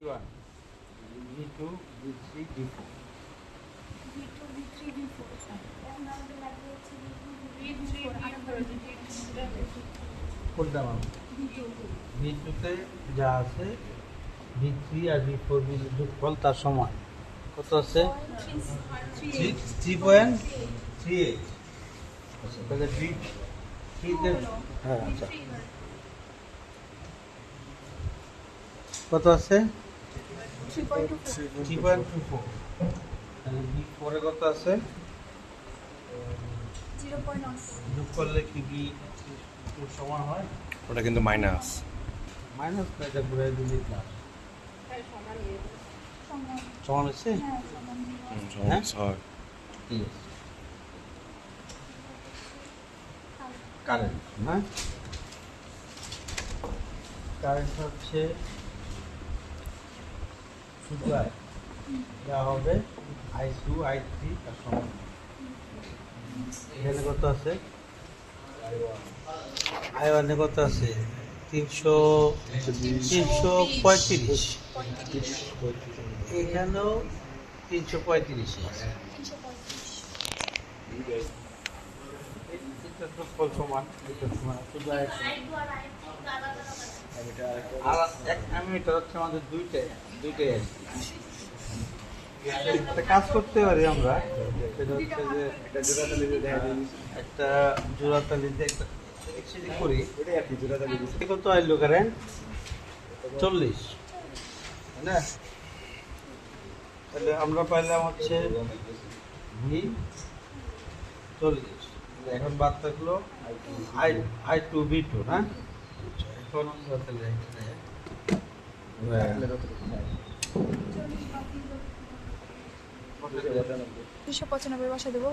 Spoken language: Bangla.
V2, V3, V4. V2, V3, V4 এখন আমাদের লাগবে হচ্ছে V3, কোনটা ম্যাম? V2 V2 তে যা আছে V3 আর V4 মিলে যোগফল তার সমান কত আছে? 3.38। আচ্ছা তাহলে V3 তে হ্যাঁ আচ্ছা কত আছে? 3.24। তাহলে V4 এ কত আছে? 0.9 যোগ করলে কি সমান হয়? ওটা কিন্তু মাইনাস। মাইনাস এটা ঘুরে দিলে প্লাস সমান সমান হচ্ছে? হ্যাঁ সমান মাইনাস হয়। ঠিক আছে কারেন্ট না কারেন্ট হচ্ছে শুধু যা হবে I2 I3 তার সমান এখানে কত আছে? I1 এ কত আছে? 335। এখানেও 335 আছে। 335 এটা তো ফল সমান এটা সমান শুধু আর এক অ্যামিটার হচ্ছে আমাদের দুইটাই আর কি। একটা কাজ করতে পারি আমরা সেটা হচ্ছে যে একটা জোড়াতালিতে একটা এক্সচেঞ্জ করি কত আইলো কারেন্ট 40 তাই না? তাহলে আমরা পাইলাম হচ্ছে V40। এখন বাদ থাকলো I2 V2 না? এখন আমরা তাহলে 295 বসা দেবো